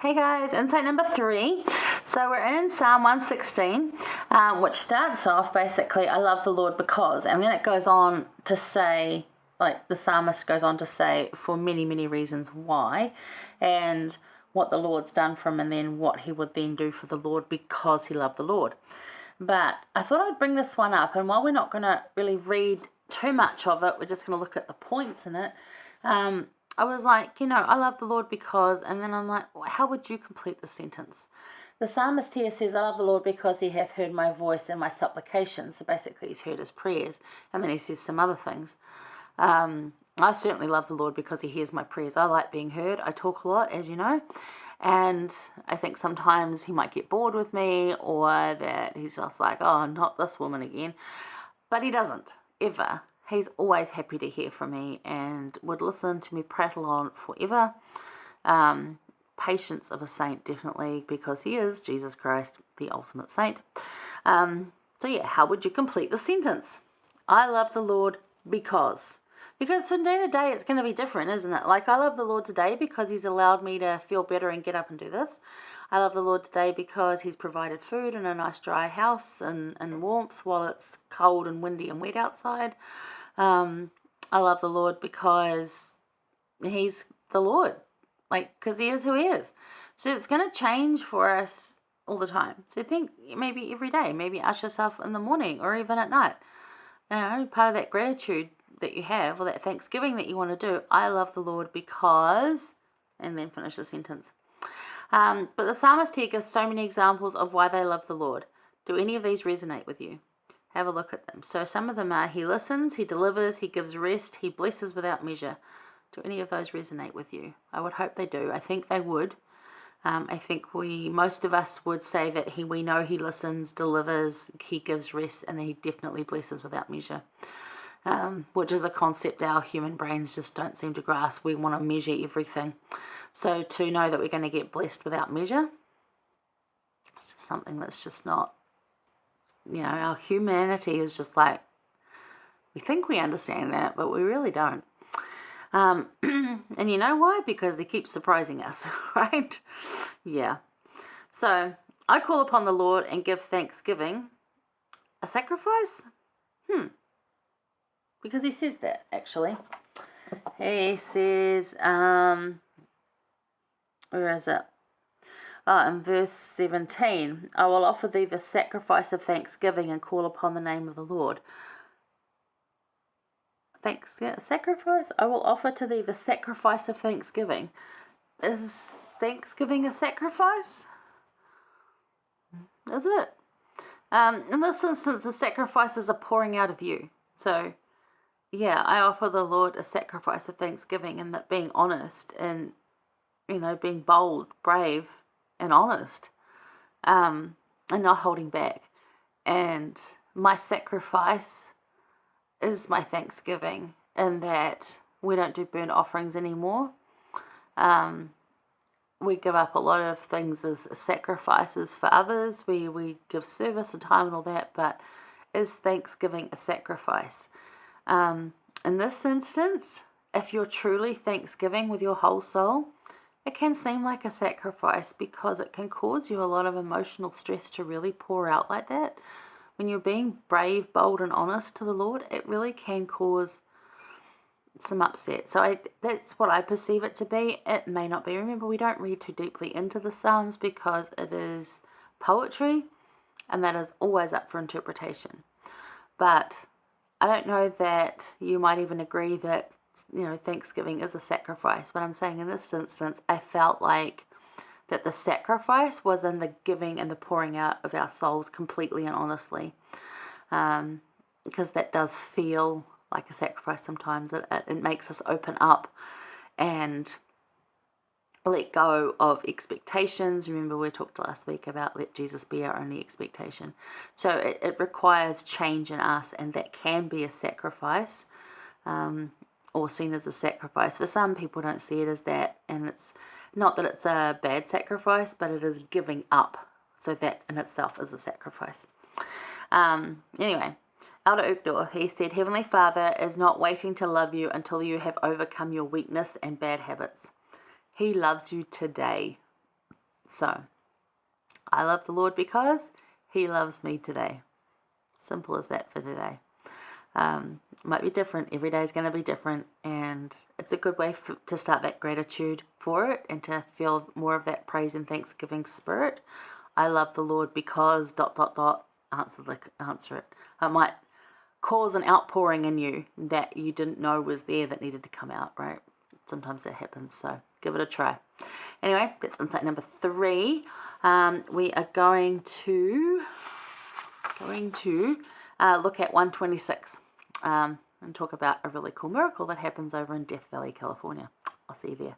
Hey guys, insight number 3. So we're in Psalm 116, which starts off basically, I love the Lord because, and then it goes on to say, like the psalmist goes on to say, for many, many reasons why, and what the Lord's done for him, and then what he would then do for the Lord because he loved the Lord. But I thought I'd bring this one up, and while we're not going to really read too much of it, we're just going to look at the points in it. I was like, I love the Lord because, and then I'm like, how would you complete the sentence? The psalmist here says, I love the Lord because he hath heard my voice and my supplications. So basically he's heard his prayers. And then he says some other things. I certainly love the Lord because he hears my prayers. I like being heard. I talk a lot, as you know. And I think sometimes he might get bored with me, or that he's just like, oh, not this woman again. But he doesn't, ever. He's always happy to hear from me and would listen to me prattle on forever. Patience of a saint, definitely, because he is Jesus Christ, the ultimate saint. How would you complete the sentence? I love the Lord because. Because from day to day, it's going to be different, isn't it? Like, I love the Lord today because he's allowed me to feel better and get up and do this. I love the Lord today because he's provided food and a nice dry house and warmth while it's cold and windy and wet outside. I love the Lord because he's the Lord, because he is who he is. So it's going to change for us all the time. So think maybe every day, maybe ask yourself in the morning or even at night. Part of that gratitude that you have, or that thanksgiving that you want to do, I love the Lord because, and then finish the sentence. But the psalmist here gives so many examples of why they love the Lord. Do any of these resonate with you? Have a look at them. So some of them are, he listens, he delivers, he gives rest, he blesses without measure. Do any of those resonate with you? I would hope they do. I think they would. I think most of us would say that we know he listens, delivers, he gives rest, and then he definitely blesses without measure. Which is a concept our human brains just don't seem to grasp. We want to measure everything. So to know that we're going to get blessed without measure, it's just something that's just not, our humanity is just like, we think we understand that, but we really don't. And you know why? Because they keep surprising us, right? Yeah. So I call upon the Lord and give thanksgiving. A sacrifice? Because he says that, actually. He says, where is it? In verse 17, I will offer thee the sacrifice of thanksgiving and call upon the name of the Lord. Sacrifice? I will offer to thee the sacrifice of thanksgiving. Is thanksgiving a sacrifice? Is it? In this instance, the sacrifice is a pouring out of you. So, I offer the Lord a sacrifice of thanksgiving, and that being honest and, being bold, brave, and honest, and not holding back. And my sacrifice is my thanksgiving, in that we don't do burnt offerings anymore. We give up a lot of things as sacrifices for others. We give service and time and all that, but is thanksgiving a sacrifice? In this instance, if you're truly thanksgiving with your whole soul, it can seem like a sacrifice because it can cause you a lot of emotional stress to really pour out like that. When you're being brave, bold, and honest to the Lord, it really can cause some upset. So that's what I perceive it to be. It may not be. Remember, we don't read too deeply into the Psalms because it is poetry, and that is always up for interpretation. But I don't know that you might even agree that, Thanksgiving is a sacrifice. But I'm saying in this instance, I felt like that the sacrifice was in the giving and the pouring out of our souls completely and honestly. Because that does feel like a sacrifice sometimes. It makes us open up and let go of expectations. Remember, we talked last week about let Jesus be our only expectation. So it requires change in us, and that can be a sacrifice, or seen as a sacrifice. For some people don't see it as that, and it's not that it's a bad sacrifice, but it is giving up. So that in itself is a sacrifice. Anyway, Elder Uchtdorf, he said, Heavenly Father is not waiting to love you until you have overcome your weakness and bad habits. He loves you today. So, I love the Lord because he loves me today. Simple as that for today. Might be different. Every day is going to be different, and it's a good way to start that gratitude for it and to feel more of that praise and thanksgiving spirit. I love the Lord because ... answer it. It might cause an outpouring in you that you didn't know was there that needed to come out, right? Sometimes that happens, so give it a try. Anyway, that's insight number 3. We are going to look at 126 and talk about a really cool miracle that happens over in Death Valley, California. I'll see you there.